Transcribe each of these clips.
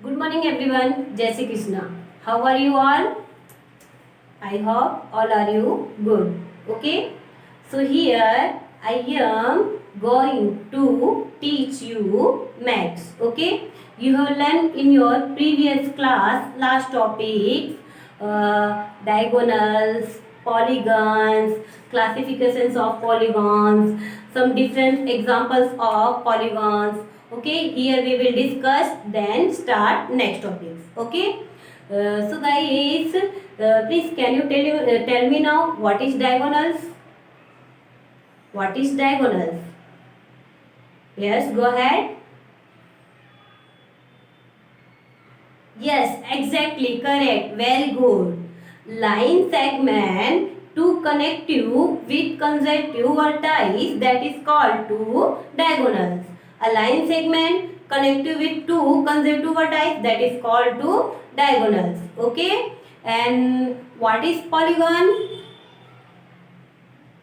Good morning everyone. Jai Shri Krishna. How are you all? I hope all are you good. Okay. So here I am going to teach you maths. Okay. You have learned in your previous class last topic diagonals, polygons, classifications of polygons, some different examples of polygons. Okay, here we will discuss, then start next topics. Okay. So guys, please can you tell me now what is diagonals? What is diagonals? Yes, go ahead. Yes, exactly correct. Very good. Line segment to connect you with consecutive vertices, that is called to diagonals. A line segment connect you with two consecutive vertices, that is called to diagonals. Okay. And what is polygon?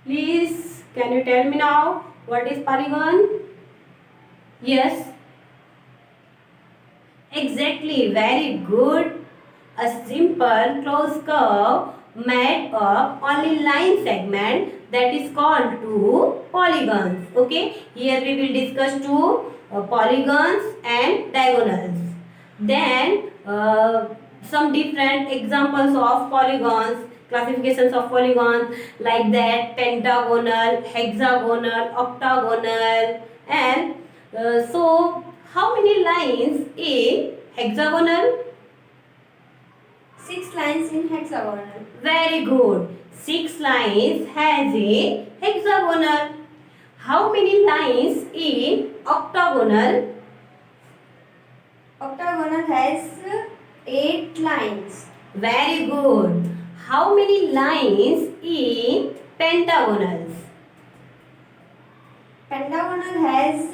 Please can you tell me now what is polygon? Yes. Exactly, very good. A simple closed curve made of only line segment, that is called two polygons. Okay, here we will discuss two polygons and diagonals. Then some different examples of polygons, classifications of polygons like that pentagonal, hexagonal, octagonal, and so how many lines in hexagonal? Six lines in hexagonal. Very good. 6 lines has a hexagonal. How many lines in octagonal? Octagonal has 8 lines. Very good. How many lines in pentagonals? Pentagonal has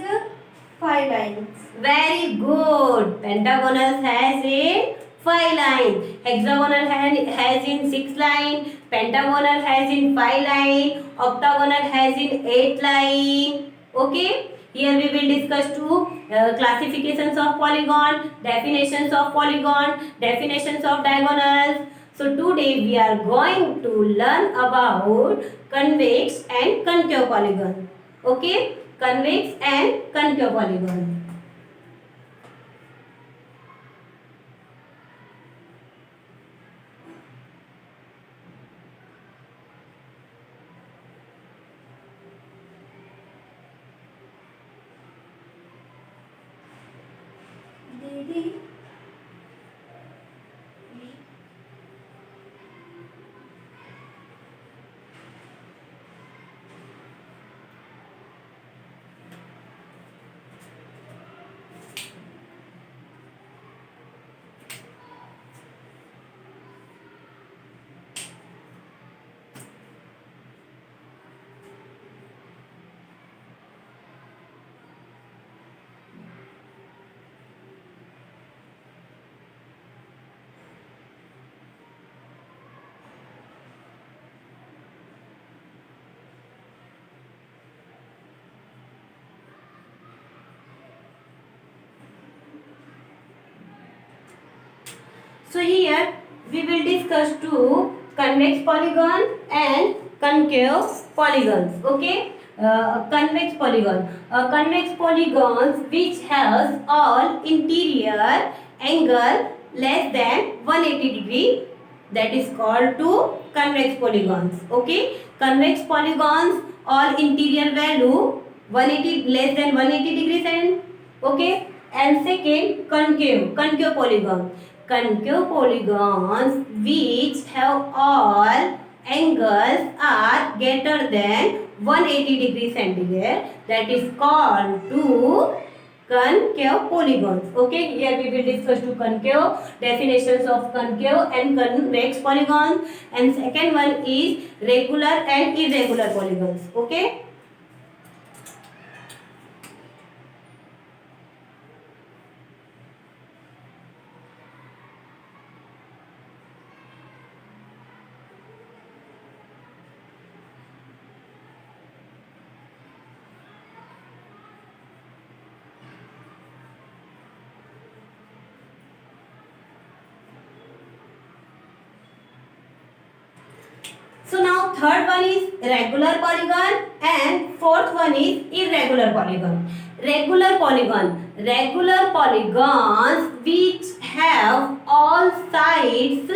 5 lines. Very good. Pentagonal has a 5 line. Hexagonal has in 6 line. Pentagonal has in 5 line. Octagonal has in 8 line. Okay. Here we will discuss two classifications of polygon, definitions of polygon, definitions of diagonals. So today we are going to learn about convex and concave polygon. Okay. Convex and concave polygon. Didi. So here we will discuss two convex polygon and concave polygons. Okay, convex polygon. Convex polygons which has all interior angle less than 180 degree, that is called to convex polygons. Okay, convex polygons all interior value 180 less than 180 degrees and okay. And second concave polygon. Concave polygons which have all angles are greater than 180 degree centigrade, that is called to concave polygons. Okay, here we will discuss two concave, definitions of concave and convex polygons, and second one is regular and irregular polygons. Okay. third one is regular polygon and fourth one is irregular polygon. Regular polygons which have all sides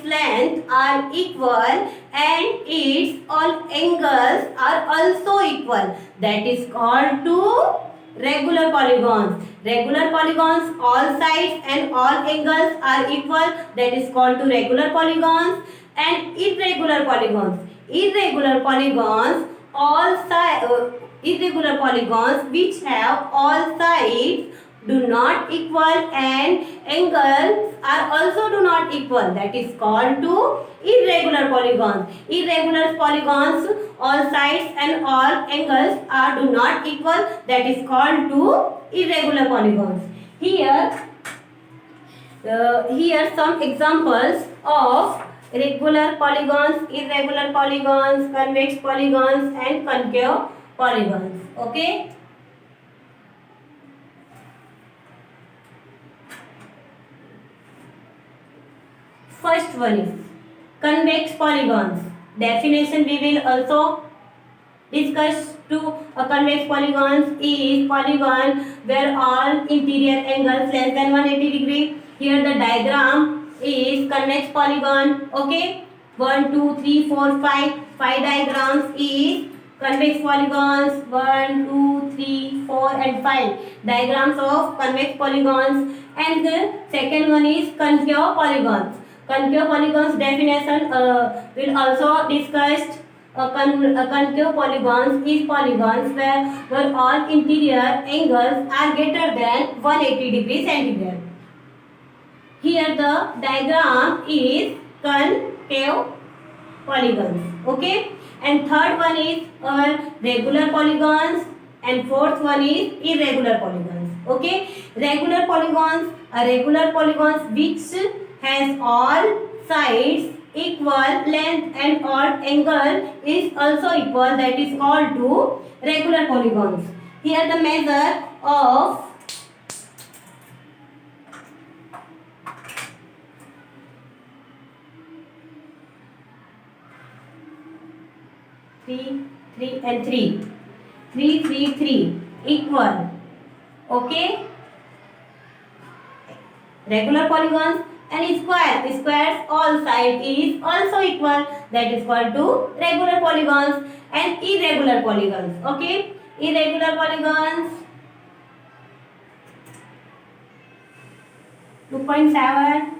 length are equal and its all angles are also equal. That is called to regular polygons. Regular polygons, all sides and all angles are equal. That is called to regular polygons. And irregular polygons, irregular polygons which have all sides do not equal and angles are also do not equal. That is called to irregular polygons. Irregular polygons, all sides and all angles are do not equal. That is called to irregular polygons. Here some examples of regular polygons, irregular polygons, convex polygons and concave polygons. Okay. First one is convex polygons. Definition we will also discuss. A convex polygons is polygon where all interior angles less than 180 degree. Here the diagram is convex polygon. Okay, 1 2 3 4 5 diagrams is convex polygons. 1 2 3 4 and 5 diagrams of convex polygons. And the second one is concave polygons. Concave polygons definition will also discussed. Concave polygons is polygons where all interior angles are greater than 180 degrees centigrade. Here the diagram is concave polygons. Okay, and third one is regular polygons and fourth one is irregular polygons. Okay, regular polygons which has all sides equal length and all angle is also equal. That is called to regular polygons. Here the measure of three and three equal. Okay, regular polygons and squares all side is also equal. That is called to regular polygons and irregular polygons. Okay, irregular polygons 2.7,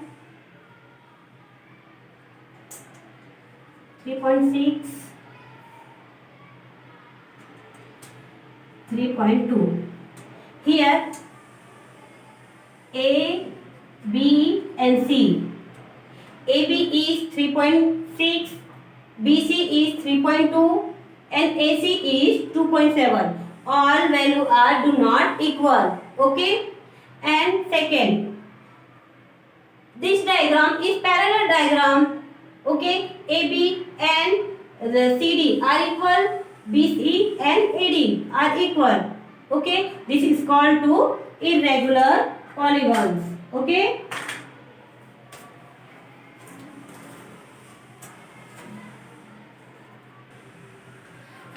3.6, 3.2. Here A, B and C. AB is 3.6, BC is 3.2 and AC is 2.7. All value are do not equal. Okay, and second, this diagram is parallel diagram. Okay, AB and the CD are equal, BC and AD are equal. Okay, this is called to irregular polygons. Okay,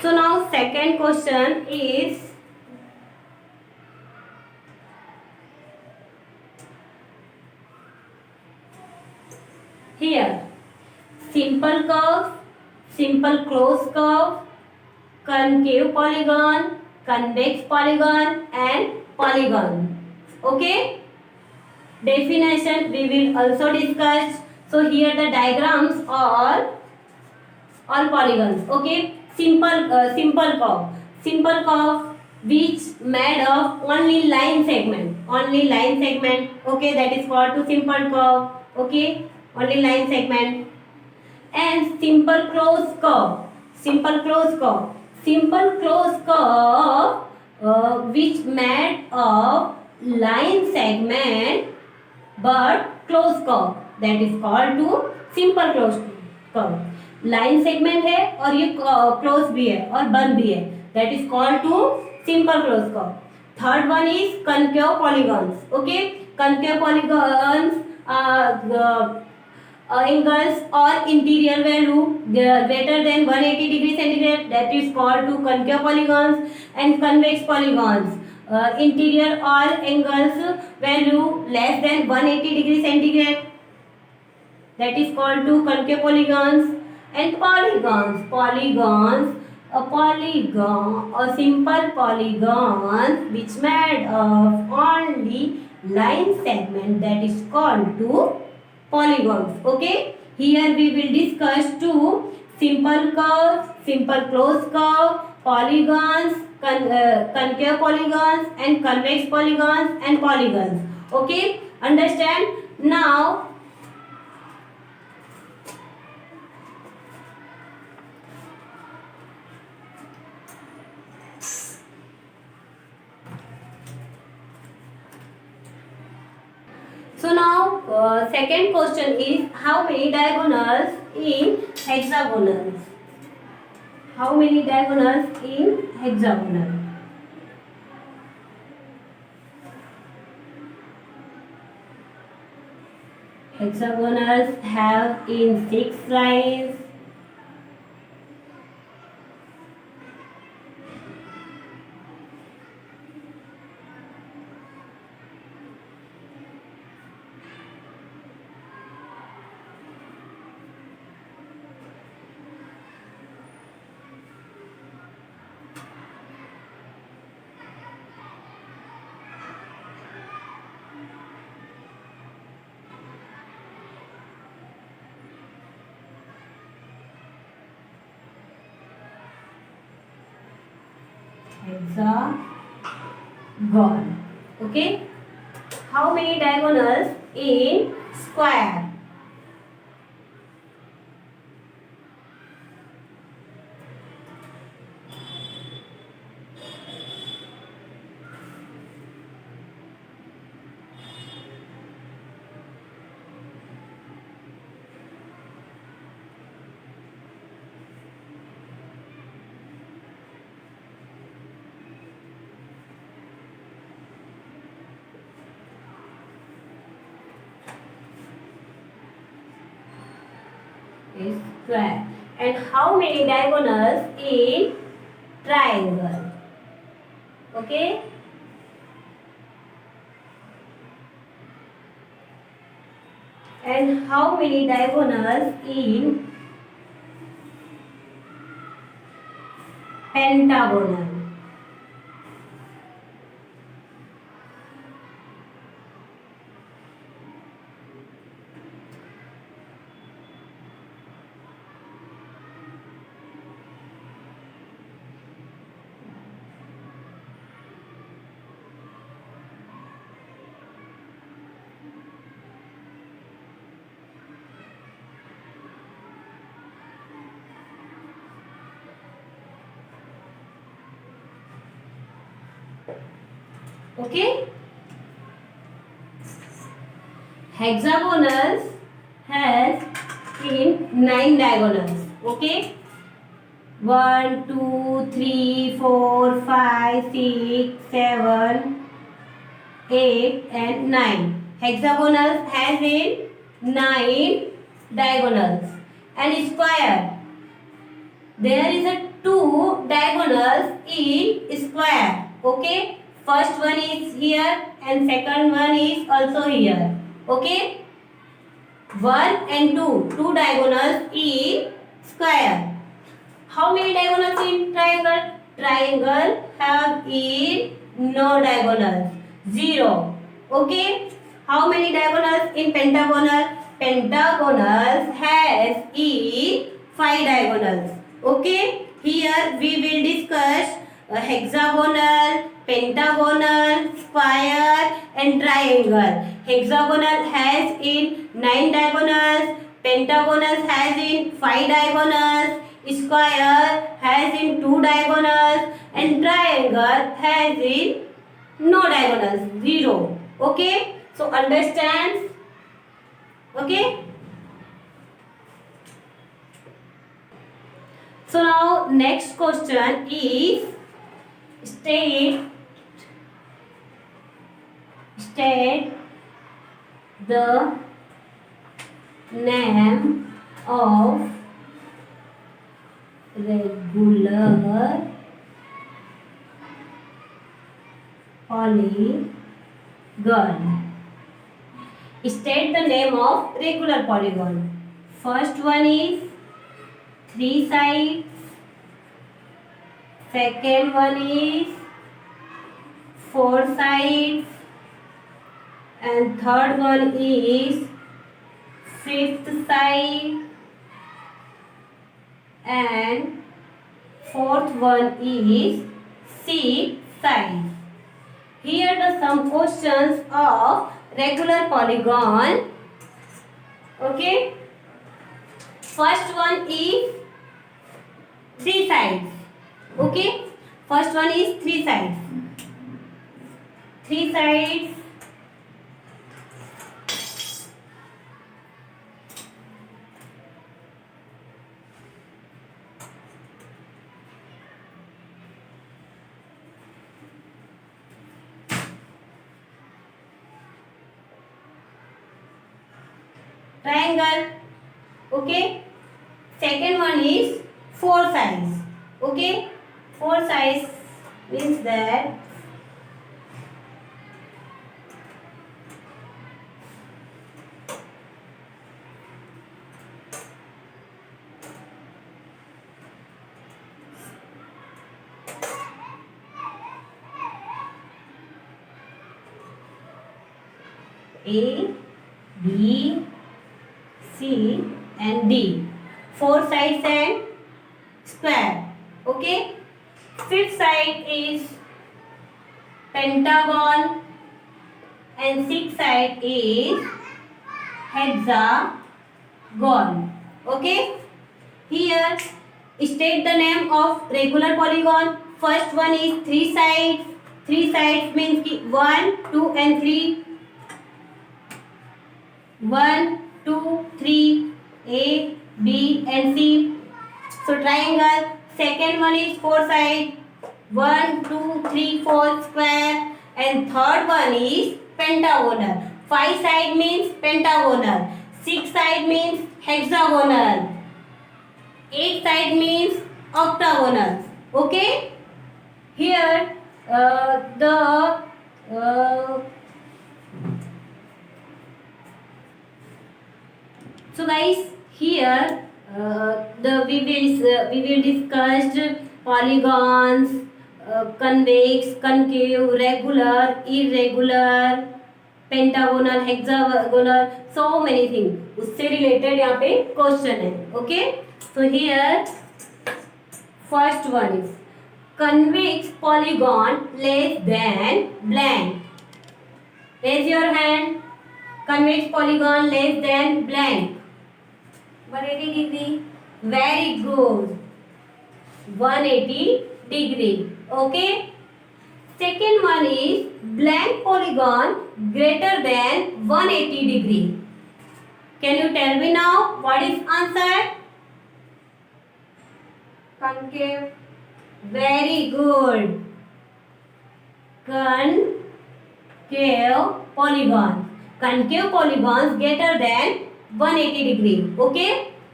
so now second question is here simple curve, simple closed curve, concave polygon, convex polygon and polygon. Okay, definition we will also discuss. So here the diagrams are all polygons. Okay, simple curve which made of only line segment. Okay, that is called to simple curve. Okay, only line segment. And simple closed curve which made of line segment but closed curve. That is called to simple closed curve. Line segment है और ये close भी है और बंद भी है. That is called to simple closed curve. Third one is concave polygons. Okay, concave polygons angles or interior value greater than 180 degree centigrade, that is called to concave polygons and convex polygons. Interior or angles value less than 180 degree centigrade, that is called to concave polygons. And polygons, a polygon, a simple polygon which made of only line segment, that is called to polygons. Okay, here we will discuss two: simple curve, simple closed curve, polygons, concave polygons and convex polygons and polygons. Okay, understand now. So now second question is how many diagonals in hexagonals? How many diagonals in hexagonal? Hexagonals have in 6 lines. Hexagon. Okay. How many diagonals in square? Is square. And how many diagonals in triangle? Okay. And how many diagonals in pentagonal? Okay. Hexagonals has in 9 diagonals. Okay. 1, 2, 3, 4, 5, 6, 7, 8 and 9. Hexagonals has in 9 diagonals. And square, there is a 2 diagonals in square. Okay. First one is here and second one is also here. Okay. 1 and 2. 2 diagonals in square. How many diagonals in triangle? Triangle have in no diagonals. 0. Okay. How many diagonals in pentagonal? Pentagonals has in 5 diagonals. Okay. Here we will discuss hexagonal, pentagonal, square and triangle. Hexagonal has in 9 diagonals, pentagonal has in 5 diagonals, square has in 2 diagonals and triangle has in no diagonals, 0. Okay, so understand? Okay. So now next question is state the name of regular polygon. State the name of regular polygon. First one is 3 sides. Second one is 4 sides. And third one is 5th side. And fourth one is 6th side. Here are some questions of regular polygon. Okay. First one is 3 sides. Okay. First one is 3 sides. 3 sides. Triangle. Okay. Second one is 4 sides. Okay. 4 sides means that A, B, C and D. 4 sides and square. Okay. Fifth side is pentagon and sixth side is hexagon. Okay. Here state the name of regular polygon. First one is 3 sides. 3 sides means 1, 2 and 3. 1, 2, 3, A, B and C. So triangle. Second one is 4 sides. 1, 2, 3, 4 square. And third one is pentagonal. 5 side means pentagonal. 6 side means hexagonal. 8 side means octagonal. Okay. Here so guys, here we will discuss polygons, convex, concave, regular, irregular, pentagonal, hexagonal, so many things. उससे related यहाँ पे question है. Okay. So here first one is convex polygon less than blank. Raise your hand. Convex polygon less than blank. 180 degree. Very good. 180 degree. Okay. Second one is blank polygon greater than 180 degree. Can you tell me now what is answer? Concave. Very good. Concave polygon. Concave polygons greater than 180 degree. Okay.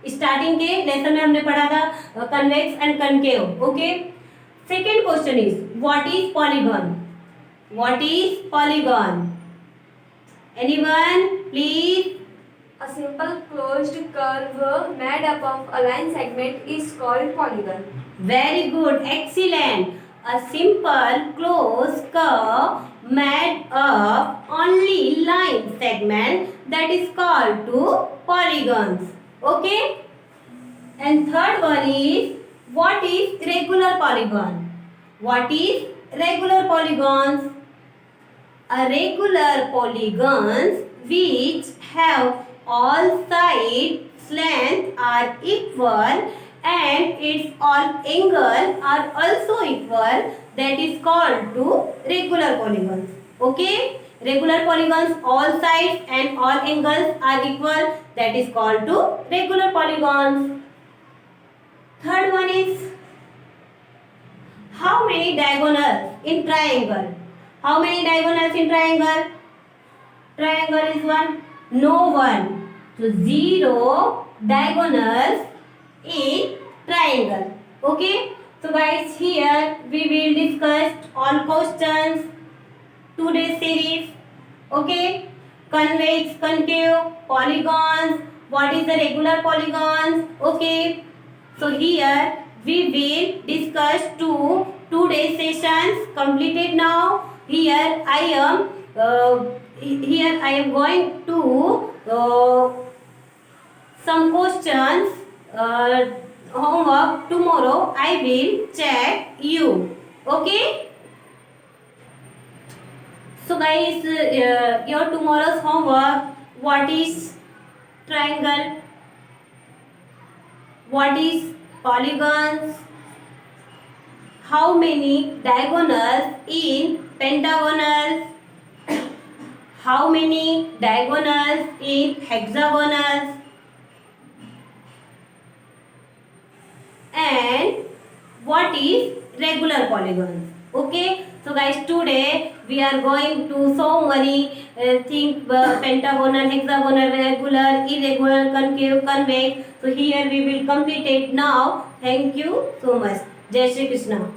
Starting के lesson में हमने पढ़ा था convex and concave. Okay. Second question is what is polygon. What is polygon. Anyone please. A simple closed curve made up of aligned segment is called polygon. Very good. Excellent. A simple closed curve made up only line segment that is called to polygons. Okay. And third one is what is regular polygon. What is regular polygons. A regular polygons which have all sides length are equal and its all angle are also equal, that is called to regular polygons. Okay. Regular polygons all sides and all angles are equal, that is called to regular polygons. Third one is how many diagonals in triangle. How many diagonals in triangle. Triangle is one. No one. So 0 diagonals in triangle. Okay. So guys, here we will discuss all questions today's series. Okay. Convex, concave, polygons. What is the regular polygons? Okay. So here we will discuss today's sessions completed now. Here I am going to some questions homework tomorrow. I will check you. Okay. So guys, your tomorrow's homework. What is triangle? What is polygons? How many diagonals in pentagonals? How many diagonals in hexagonals? And what is regular polygons? Okay. So guys, today we are going to so many things, pentagonal, hexagonal, regular, irregular, concave, convex. So here we will complete it now. Thank you so much. Jai Shri Krishna.